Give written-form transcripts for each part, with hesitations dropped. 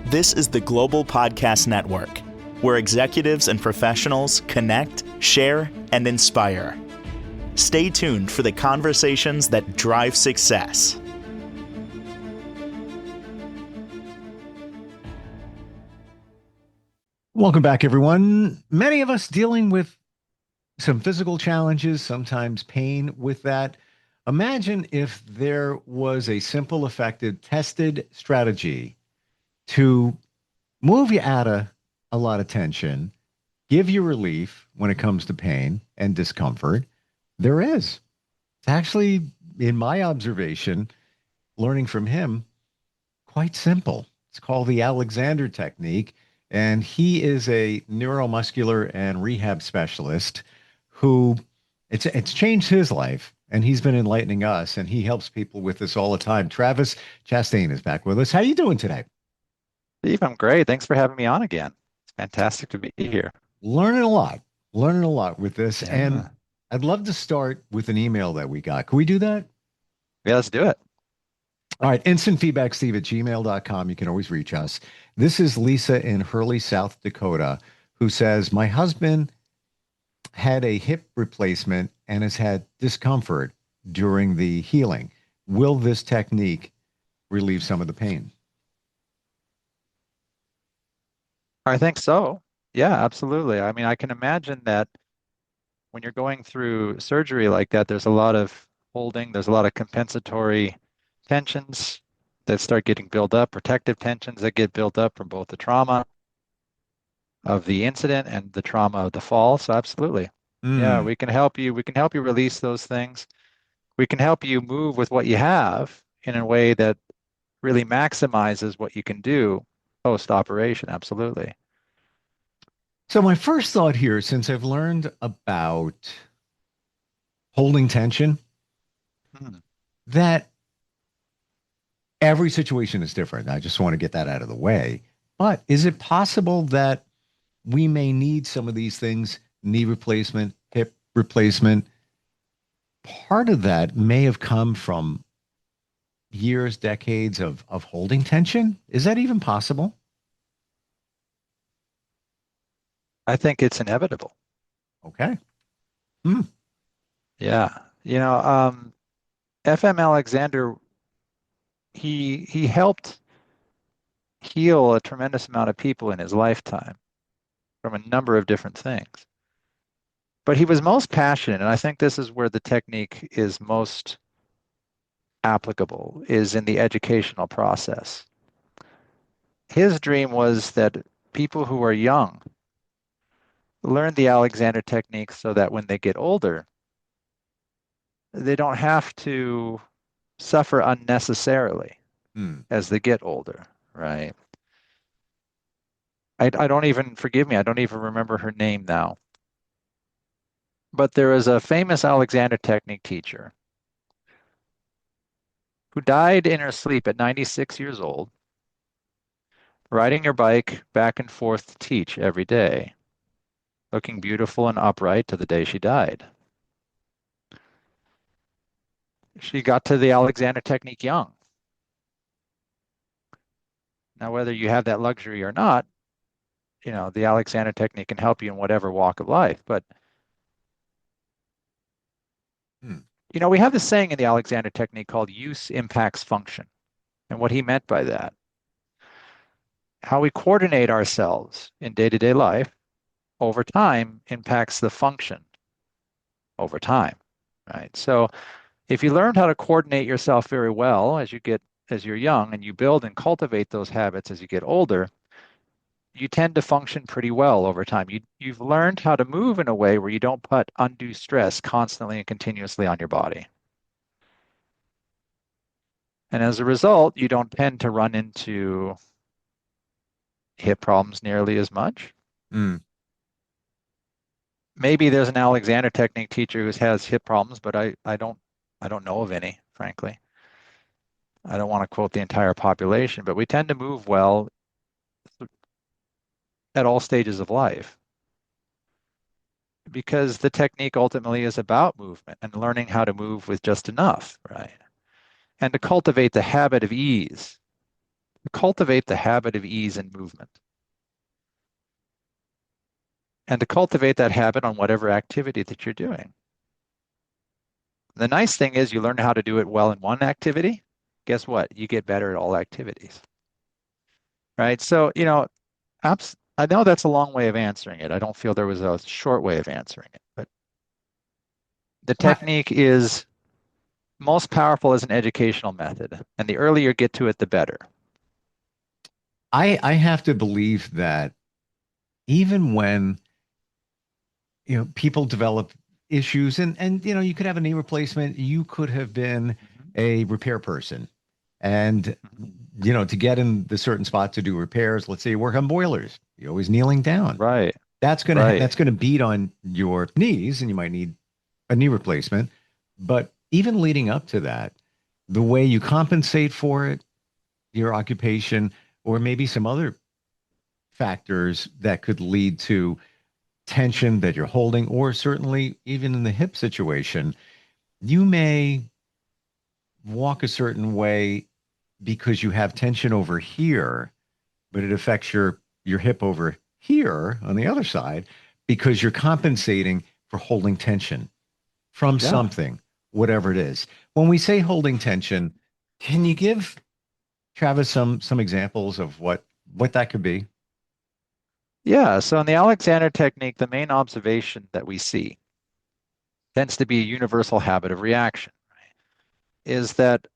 This is the Global Podcast Network, where executives and professionals connect, share, and inspire. Stay tuned for the conversations that drive success. Welcome back, everyone. Many of us dealing with some physical challenges, sometimes pain with that. Imagine if there was a simple, effective, tested strategy to move you out of a lot of tension, give you relief when it comes to pain and discomfort. There is. It's actually, in my observation, learning from him, quite simple. It's called the Alexander technique, and he is a neuromuscular and rehab specialist who it's changed his life, and he's been enlightening us, and he helps people with this all the time. Travis Chastain is back with us. How you doing today? Steve, I'm great. Thanks for having me on again. It's fantastic to be here. Learning a lot with this. Yeah. And I'd love to start with an email that we got. Can we do that? Yeah, let's do it. All right. Instant feedback, Steve@gmail.com. You can always reach us. This is Lisa in Hurley, South Dakota, who says, my husband had a hip replacement and has had discomfort during the healing. Will this technique relieve some of the pain? I think so. Yeah, absolutely. I mean, I can imagine that when you're going through surgery like that, there's a lot of holding, there's a lot of compensatory tensions that start getting built up, protective tensions that get built up from both the trauma of the incident and the trauma of the fall. So absolutely. Yeah, we can help you. We can help you release those things. We can help you move with what you have in a way that really maximizes what you can do post-operation. Absolutely. So my first thought here, since I've learned about holding tension, that every situation is different. I just want to get that out of the way. But is it possible that we may need some of these things, knee replacement, hip replacement? Part of that may have come from years, decades of holding tension. Is that even possible? I think it's inevitable. Okay. Yeah. You know, FM Alexander, he helped heal a tremendous amount of people in his lifetime from a number of different things. But he was most passionate, and I think this is where the technique is most applicable, is in the educational process. His dream was that people who are young learn the Alexander technique so that when they get older, they don't have to suffer unnecessarily as they get older, right? I don't even, forgive me, I don't even remember her name now. But there is a famous Alexander technique teacher who died in her sleep at 96 years old, riding her bike back and forth to teach every day, looking beautiful and upright to the day she died. She got to the Alexander technique young. Now, whether you have that luxury or not, you know, the Alexander technique can help you in whatever walk of life. But, you know, we have this saying in the Alexander technique called use impacts function. And what he meant by that, how we coordinate ourselves in day-to-day life over time impacts the function over time, right? So if you learn how to coordinate yourself very well as you're young, and you build and cultivate those habits as you get older, you tend to function pretty well over time. You've learned how to move in a way where you don't put undue stress constantly and continuously on your body. And as a result, you don't tend to run into hip problems nearly as much. Maybe there's an Alexander technique teacher who has hip problems, but I don't know of any, frankly. I don't want to quote the entire population, but we tend to move well at all stages of life, because the technique ultimately is about movement and learning how to move with just enough, right? And to cultivate the habit of ease cultivate the habit of ease and movement. And to cultivate that habit on whatever activity that you're doing. The nice thing is you learn how to do it well in one activity. Guess what? You get better at all activities. Right? So, I know that's a long way of answering it. I don't feel there was a short way of answering it, but the technique is most powerful as an educational method, and the earlier you get to it, the better. I have to believe that even when people develop issues, and you could have a knee replacement, you could have been a repair person, and to get in the certain spot to do repairs, let's say you work on boilers, you're always kneeling down. Right. That's gonna beat on your knees, and you might need a knee replacement. But even leading up to that, the way you compensate for it, your occupation, or maybe some other factors that could lead to tension that you're holding, or certainly even in the hip situation, you may walk a certain way because you have tension over here, but it affects your hip over here on the other side because you're compensating for holding tension from something, whatever it is. When we say holding tension, can you give Travis some examples of what that could be? Yeah, so in the Alexander technique, the main observation that we see tends to be a universal habit of reaction, right? Is that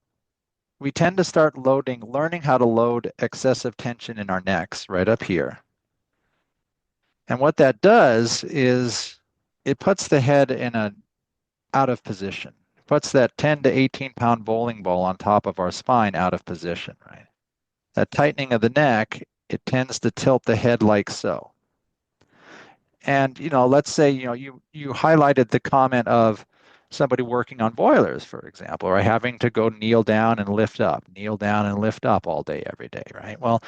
we tend to start learning how to load excessive tension in our necks right up here. And what that does is it puts the head in an out of position. It puts that 10 to 18 pound bowling ball on top of our spine out of position, right? That tightening of the neck, it tends to tilt the head like so. And let's say you highlighted the comment of somebody working on boilers, for example, or having to go kneel down and lift up all day, every day, right? Well,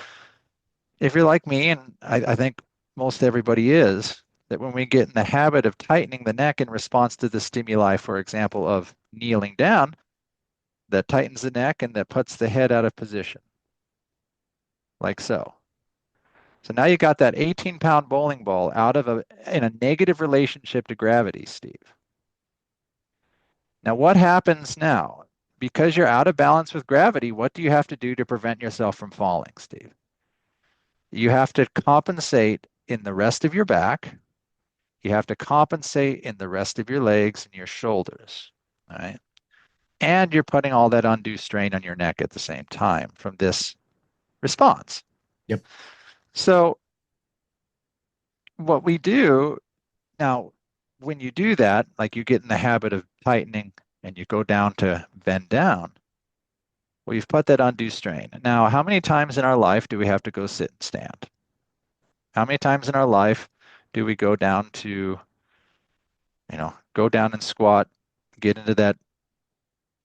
if you're like me, and I think most everybody is, that when we get in the habit of tightening the neck in response to the stimuli, for example, of kneeling down, that tightens the neck and that puts the head out of position, like so. So now you got that 18-pound bowling ball in a negative relationship to gravity, Steve. Now, what happens now? Because you're out of balance with gravity, what do you have to do to prevent yourself from falling, Steve? You have to compensate in the rest of your back. You have to compensate in the rest of your legs and your shoulders, all right? And you're putting all that undue strain on your neck at the same time from this response. Yep. So what we do now, when you do that, like you get in the habit of tightening and you go down to bend down, well, you've put that undue strain. Now, how many times in our life do we have to go sit and stand? How many times in our life do we go down and squat, get into that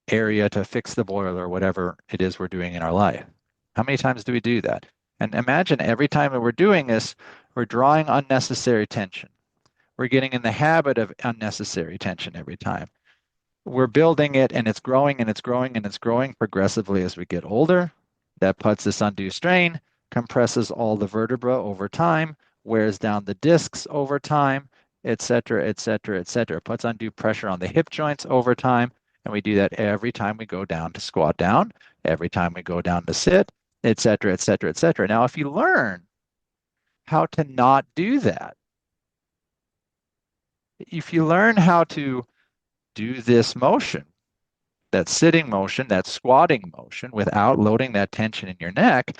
area to fix the boiler or whatever it is we're doing in our life? How many times do we do that? And imagine every time that we're doing this, we're drawing unnecessary tension. We're getting in the habit of unnecessary tension every time. We're building it, and it's growing and it's growing and it's growing progressively as we get older. That puts this undue strain, compresses all the vertebra over time, wears down the discs over time, et cetera, et cetera, et cetera. Puts undue pressure on the hip joints over time. And we do that every time we go down to squat down, every time we go down to sit, et cetera, et cetera, et cetera. Now, if you learn how to not do that, if you learn how to do this motion, that sitting motion, that squatting motion, without loading that tension in your neck,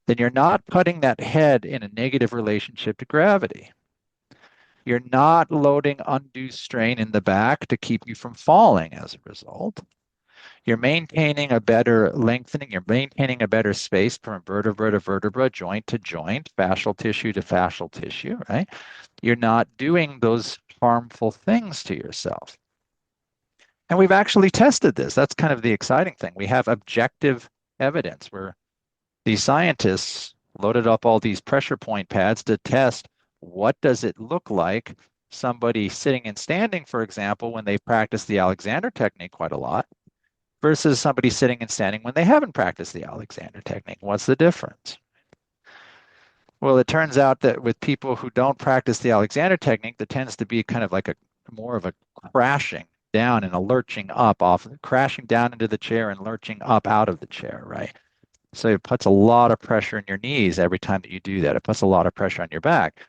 then you're not putting that head in a negative relationship to gravity. You're not loading undue strain in the back to keep you from falling as a result. You're maintaining a better lengthening, you're maintaining a better space from vertebra to vertebra, joint to joint, fascial tissue to fascial tissue, right? You're not doing those harmful things to yourself. And we've actually tested this. That's kind of the exciting thing. We have objective evidence where these scientists loaded up all these pressure point pads to test what does it look like somebody sitting and standing, for example, when they practice the Alexander technique quite a lot. versus somebody sitting and standing when they haven't practiced the Alexander technique. What's the difference? Well, it turns out that with people who don't practice the Alexander technique, there tends to be kind of like a more of a crashing down and a lurching up off, crashing down into the chair and lurching up out of the chair, right? So it puts a lot of pressure in your knees every time that you do that. It puts a lot of pressure on your back.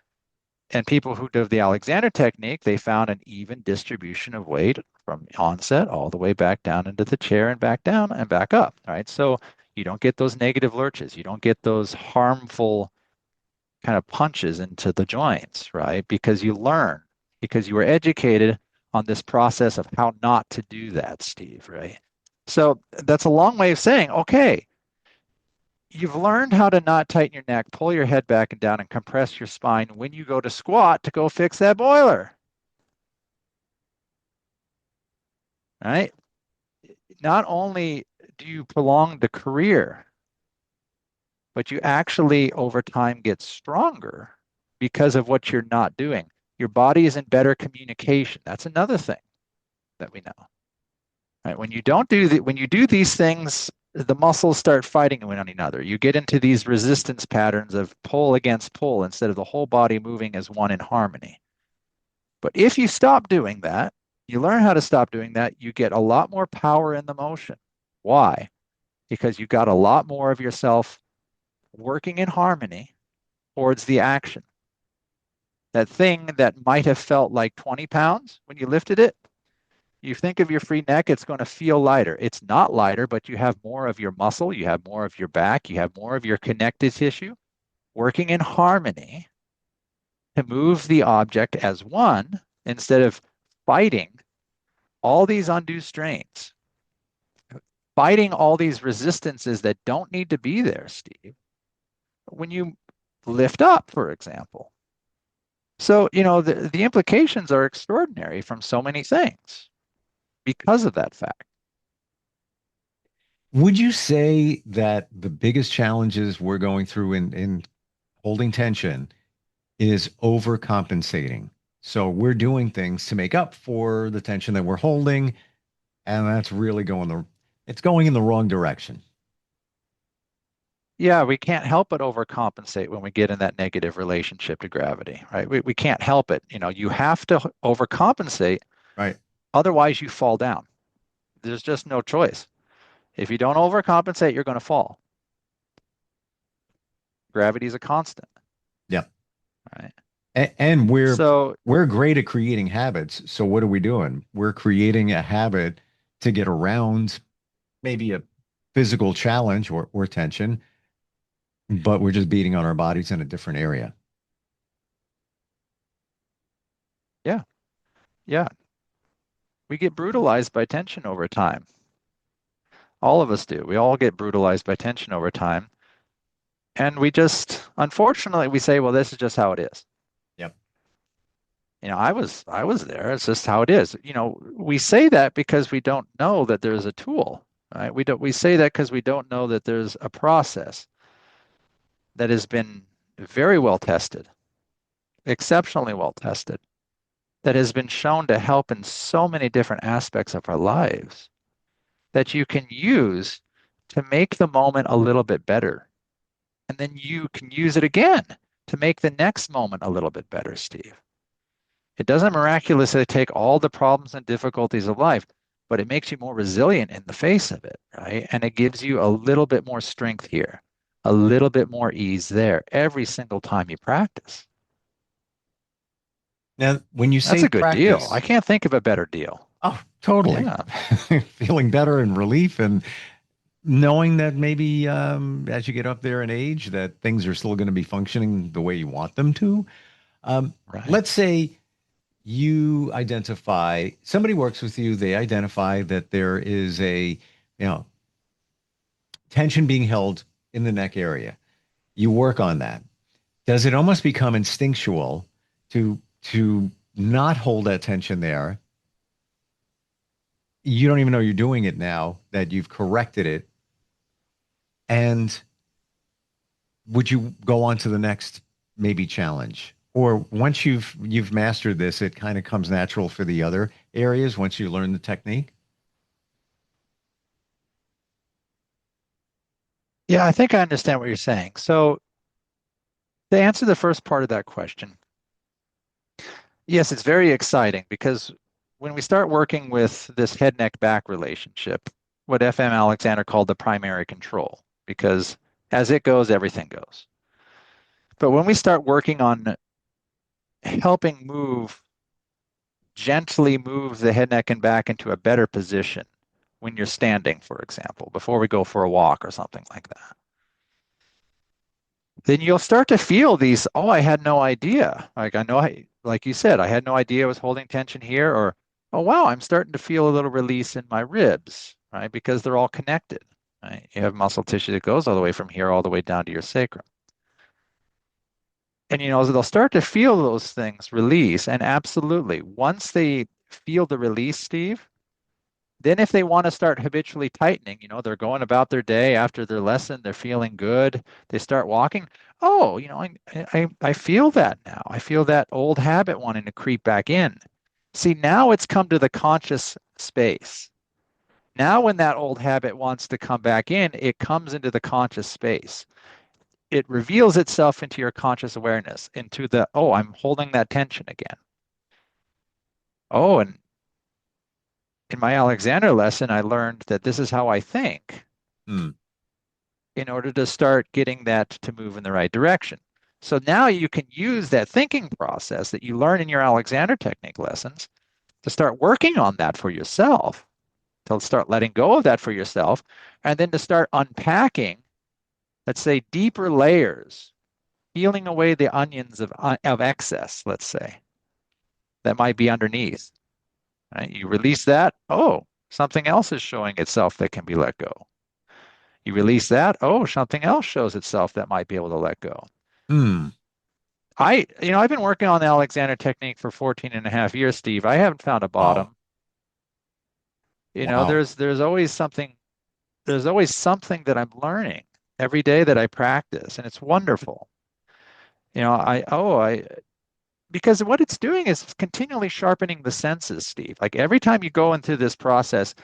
And people who do the Alexander technique, they found an even distribution of weight from onset all the way back down into the chair and back down and back up, right? So you don't get those negative lurches. You don't get those harmful kind of punches into the joints, right? Because you learn, because you were educated on this process of how not to do that, Steve, right? So that's a long way of saying, okay, you've learned how to not tighten your neck, pull your head back and down, and compress your spine when you go to squat to go fix that boiler, right? Not only do you prolong the career, but you actually over time get stronger because of what you're not doing. Your body is in better communication. That's another thing that we know. Right? When you do these things, the muscles start fighting one another. You get into these resistance patterns of pull against pull instead of the whole body moving as one in harmony. But if you stop doing that, you learn how to stop doing that, you get a lot more power in the motion. Why? Because you got a lot more of yourself working in harmony towards the action. That thing that might have felt like 20 pounds when you lifted it, you think of your free neck, it's going to feel lighter. It's not lighter, but you have more of your muscle, you have more of your back, you have more of your connective tissue working in harmony to move the object as one instead of fighting all these undue strains, fighting all these resistances that don't need to be there, Steve, when you lift up, for example. So, the implications are extraordinary from so many things because of that fact. Would you say that the biggest challenges we're going through in holding tension is overcompensating? So we're doing things to make up for the tension that we're holding, and that's really it's going in the wrong direction. Yeah, we can't help but overcompensate when we get in that negative relationship to gravity, right? We can't help it. You have to overcompensate, Right. otherwise you fall down. There's just no choice. If you don't overcompensate, you're going to fall. Gravity is a constant, Yeah. right? And So, we're great at creating habits. So what are we doing? We're creating a habit to get around maybe a physical challenge or tension, but we're just beating on our bodies in a different area. yeah, yeah. We get brutalized by tension over time. All of us do. We all get brutalized by tension over time. And unfortunately, we say, well, this is just how it is. Yep. I was there. It's just how it is. We say that because we don't know that there's a tool, right? We say that because we don't know that there's a process that has been very well tested, exceptionally well tested, that has been shown to help in so many different aspects of our lives that you can use to make the moment a little bit better. And then you can use it again to make the next moment a little bit better, Steve. It doesn't miraculously take all the problems and difficulties of life, but it makes you more resilient in the face of it, right? And it gives you a little bit more strength here, a little bit more ease there every single time you practice. Now, when you That's say a good deal. I practice, can't think of a better deal. oh, totally. Yeah, Feeling better and relief and knowing that maybe as you get up there in age that things are still going to be functioning the way you want them to. right. Let's say somebody works with you, they identify that there is a tension being held in the neck area. You work on that. Does it almost become instinctual to not hold that tension there? You don't even know you're doing it now that you've corrected it. And would you go on to the next maybe challenge? Or once you've mastered this, it kind of comes natural for the other areas once you learn the technique? Yeah, I think I understand what you're saying. So to answer the first part of that question, yes, it's very exciting because when we start working with this head neck back relationship, what FM Alexander called the primary control, because as it goes, everything goes. But when we start working on helping gently move the head, neck, and back into a better position when you're standing, for example, before we go for a walk or something like that, then you'll start to feel these, oh, I had no idea. Like I know like you said, I had no idea I was holding tension here, or oh wow, I'm starting to feel a little release in my ribs, right? Because they're all connected, right? You have muscle tissue that goes all the way from here all the way down to your sacrum. And they'll start to feel those things release. And absolutely, once they feel the release, Steve, then if they want to start habitually tightening, they're going about their day after their lesson, they're feeling good, they start walking. Oh, I feel that now. I feel that old habit wanting to creep back in. See, now it's come to the conscious space. Now, when that old habit wants to come back in, it comes into the conscious space. It reveals itself into your conscious awareness, into the, oh, I'm holding that tension again. Oh, and in my Alexander lesson, I learned that this is how I think Hmm. in order to start getting that to move in the right direction. So now you can use that thinking process that you learn in your Alexander technique lessons to start working on that for yourself, to start letting go of that for yourself, and then to start unpacking, let's say, deeper layers, peeling away the onions of excess, let's say, that might be underneath. Right? You release that, oh, something else is showing itself that can be let go. You release that, oh, something else shows itself that might be able to let go. Hmm. I've been working on the Alexander technique for 14 and a half years, Steve. I haven't found a Wow. bottom. Wow. There's always something that I'm learning every day that I practice, and it's wonderful. Because what it's doing is continually sharpening the senses, Steve. Like every time you go into this process,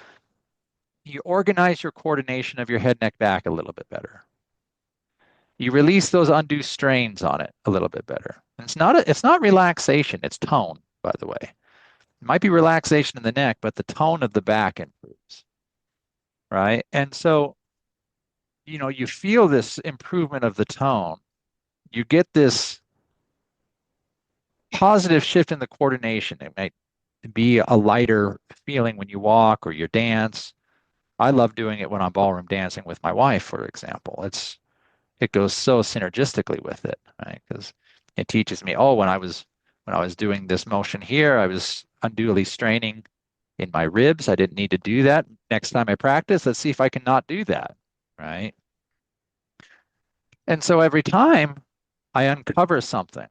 you organize your coordination of your head, neck, back a little bit better. You release those undue strains on it a little bit better. And it's not relaxation, it's tone, by the way. It might be relaxation in the neck, but the tone of the back improves, right? And so, you feel this improvement of the tone. You get this positive shift in the coordination. It might be a lighter feeling when you walk or you dance. I love doing it when I'm ballroom dancing with my wife, for example. It goes so synergistically with it, right? Because it teaches me, oh, when I was doing this motion here, I was unduly straining in my ribs. I didn't need to do that. Next time I practice, let's see if I can not do that, right? And so every time I uncover something,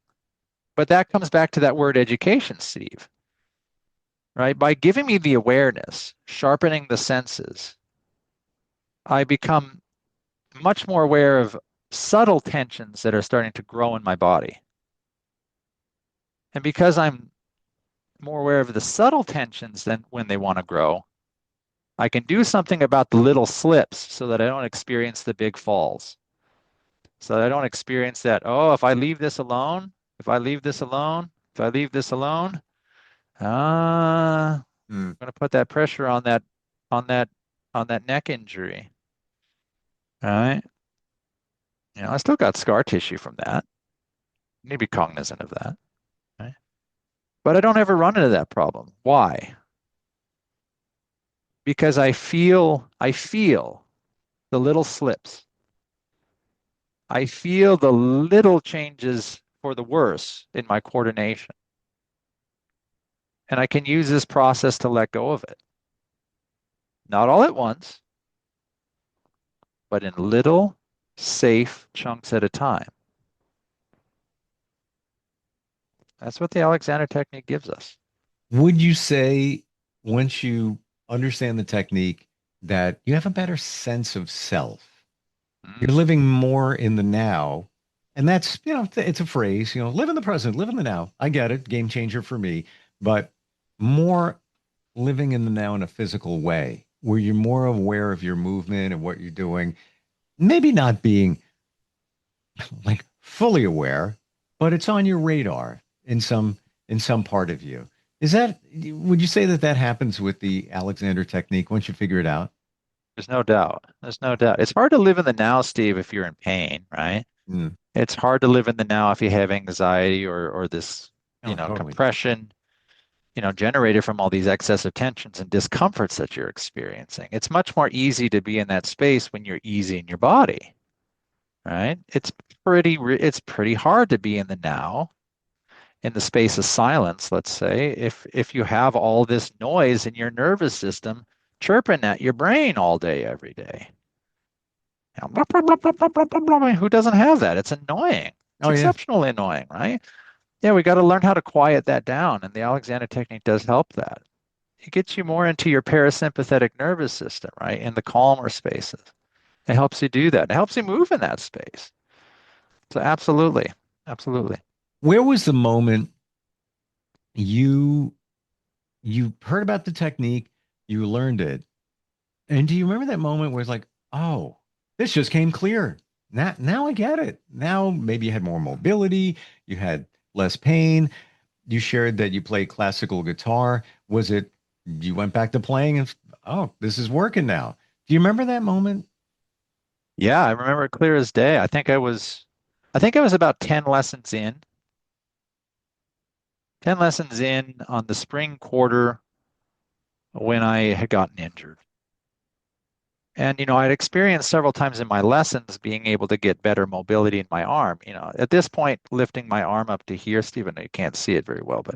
but that comes back to that word education, Steve, right? By giving me the awareness, sharpening the senses, I become much more aware of subtle tensions that are starting to grow in my body. And because I'm more aware of the subtle tensions than when they want to grow, I can do something about the little slips so that I don't experience the big falls. So that I don't experience that, oh, if I leave this alone, if I leave this alone, if I leave this alone, I'm Hmm. going to put that pressure on that, on that neck injury. All right. I still got scar tissue from that. You need to be cognizant of that. Right? But I don't ever run into that problem. Why? Because I feel the little slips. I feel the little changes for the worse in my coordination. And I can use this process to let go of it. Not all at once, but in little, safe chunks at a time. That's what the Alexander technique gives us. Would you say once you understand the technique that you have a better sense of self? You're Mm. living more in the now. And that's, it's a phrase, live in the present, live in the now. I get it, game changer for me, but more living in the now in a physical way where you're more aware of your movement and what you're doing. maybe not being like fully aware, but it's on your radar in some part of you. Is that, would you say that that happens with the Alexander technique once you figure it out? There's no doubt. There's no doubt. It's hard to live in the now, Steve, if you're in pain, right? Mm. It's hard to live in the now if you have anxiety or this, Oh, totally. compression, generated from all these excessive tensions and discomforts that you're experiencing. It's much more easy to be in that space when you're easy in your body, right? It's pretty hard to be in the now, in the space of silence, let's say, if you have all this noise in your nervous system chirping at your brain all day, every day. Who doesn't have that? It's annoying. It's Oh, yeah. exceptionally annoying, right? Yeah, we got to learn how to quiet that down, and the Alexander technique does help that. It gets you more into your parasympathetic nervous system, right? In the calmer spaces. It helps you do that. It helps you move in that space. So absolutely, absolutely. Where was the moment you you heard about the technique, you learned it, and do you remember that moment where it's like, oh, this just came clear. Now I get it. Now maybe you had more mobility, you had less pain. You shared that you play classical guitar. Was it you went back to playing and oh, this is working now? Do you remember that moment? Yeah, I remember it clear as day. I think I was about 10 lessons in. 10 lessons in on the spring quarter when I had gotten injured. And, I'd experienced several times in my lessons being able to get better mobility in my arm. At this point, lifting my arm up to here, Stephen, you can't see it very well, but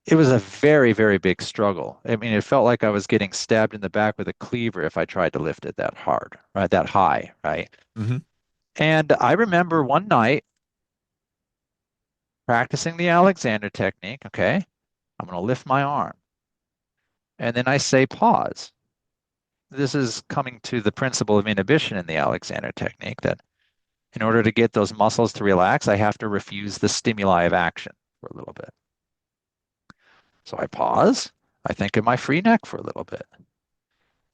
it was a very, very big struggle. I mean, it felt like I was getting stabbed in the back with a cleaver if I tried to lift it that hard, right? That high, right? Hmm. And I remember one night practicing the Alexander technique. Okay, I'm going to lift my arm. And then I say pause. This is coming to the principle of inhibition in the Alexander technique that in order to get those muscles to relax, I have to refuse the stimuli of action for a little bit. So I pause. I think of my free neck for a little bit.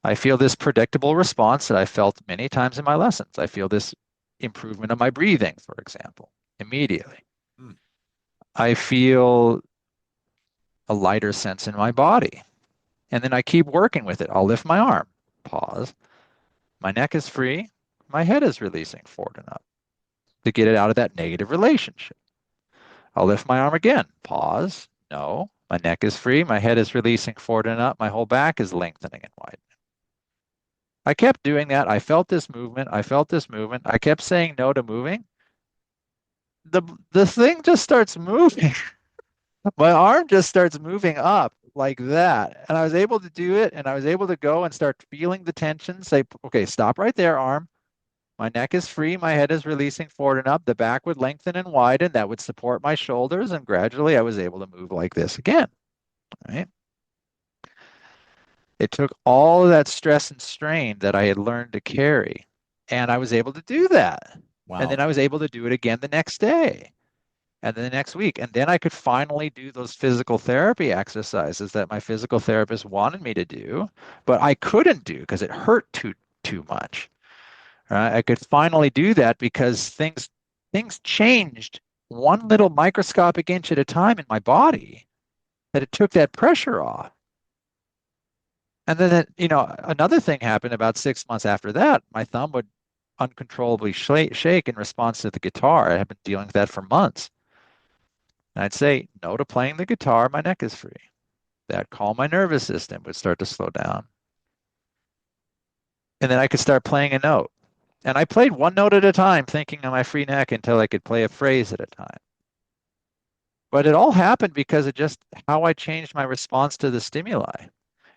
I feel this predictable response that I felt many times in my lessons. I feel this improvement of my breathing, for example, immediately. Mm. I feel a lighter sense in my body. And then I keep working with it. I'll lift my arm, pause. My neck is free. My head is releasing forward and up to get it out of that negative relationship. I'll lift my arm again, pause. No, my neck is free. My head is releasing forward and up. My whole back is lengthening and widening. I kept doing that. I felt this movement. I felt this movement. I kept saying no to moving. The thing just starts moving. My arm just starts moving up like that. And I was able to do it, and I was able to go and start feeling the tension, say, okay, stop right there, arm. My neck is free. My head is releasing forward and up. The back would lengthen and widen. That would support my shoulders. And gradually I was able to move like this again, right? It took all of that stress and strain that I had learned to carry. And I was able to do that. And then Wow. I was able to do it again the next day and then the next week. And then I could finally do those physical therapy exercises that my physical therapist wanted me to do, but I couldn't do because it hurt too much. Right? I could finally do that because things changed one little microscopic inch at a time in my body that it took that pressure off. And then, another thing happened about 6 months after that. My thumb would uncontrollably shake in response to the guitar. I had been dealing with that for months. And I'd say no to playing the guitar. My neck is free. That calm my nervous system would start to slow down. And then I could start playing a note. And I played one note at a time, thinking on my free neck until I could play a phrase at a time. But it all happened because of just how I changed my response to the stimuli.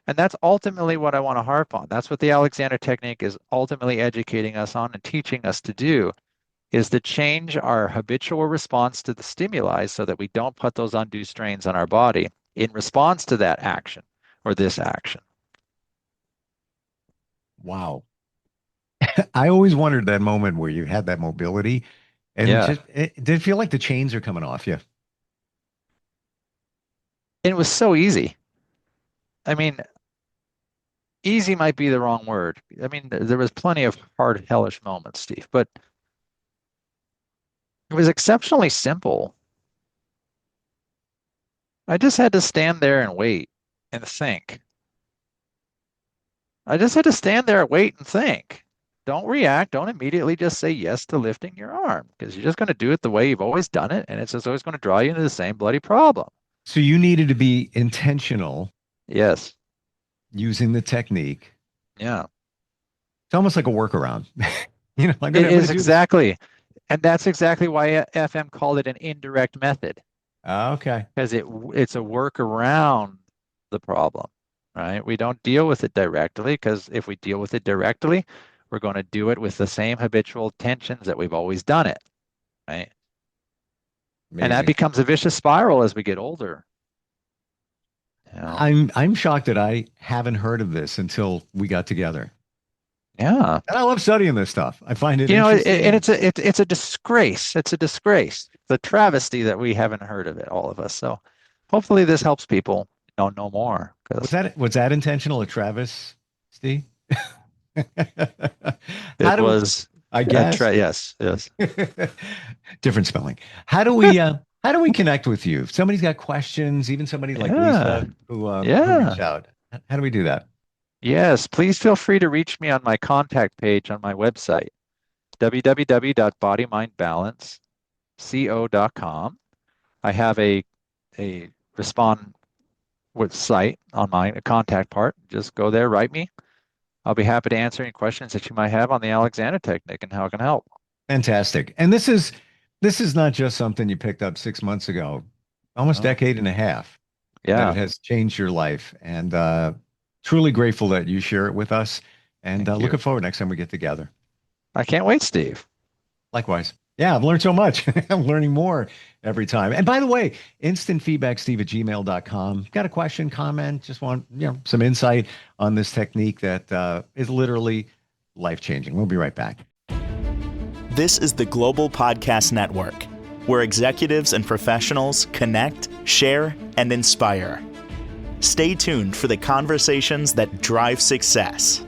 And that's ultimately what I want to harp on. That's what the Alexander technique is ultimately educating us on and teaching us to do, is to change our habitual response to the stimuli so that we don't put those undue strains on our body in response to that action or this action. Wow. I always wondered that moment where you had that mobility and Yeah. just it did feel like the chains are coming off you. And it was so easy. I mean, easy might be the wrong word. I mean, there was plenty of hard, hellish moments, Steve, but it was exceptionally simple. I just had to stand there and wait and think. I just had to stand there, wait, and think. Don't react. Don't immediately just say yes to lifting your arm because you're just going to do it the way you've always done it, and it's just always going to draw you into the same bloody problem. So you needed to be intentional Yes. using the technique. Yeah. It's almost like a workaround. Like It I'm gonna is do this. exactly. And that's exactly why FM called it an indirect method Okay. because it's a work around the problem, right? We don't deal with it directly because if we deal with it directly, we're going to do it with the same habitual tensions that we've always done it, right? And that Amazing. becomes a vicious spiral as we get older. I'm shocked that I haven't heard of this until we got together. Yeah. And I love studying this stuff. I find it And interesting. it's a disgrace. It's a disgrace. It's a travesty that we haven't heard of it, all of us. So hopefully this helps people know more. Was that intentional at Travis, Steve? It was, I guess. yes. Different spelling. How do we connect with you? If somebody's got questions, even somebody like Lisa who reached out. How do we do that? Yes, please feel free to reach me on my contact page on my website, www.bodymindbalanceco.com. I have a respond with site on my contact part. Just go there, write me. I'll be happy to answer any questions that you might have on the Alexander technique and how it can help. Fantastic. And this is not just something you picked up 6 months ago, almost decade and a half. Yeah. That it has changed your life. And truly grateful that you share it with us. And looking forward next time we get together. I can't wait, Steve. Likewise. Yeah, I've learned so much. I'm learning more every time. And by the way, instant feedback, steve@gmail.com. Got a question, comment, just want some insight on this technique that is literally life-changing. We'll be right back. This is the Global Podcast Network, where executives and professionals connect, share, and inspire. Stay tuned for the conversations that drive success.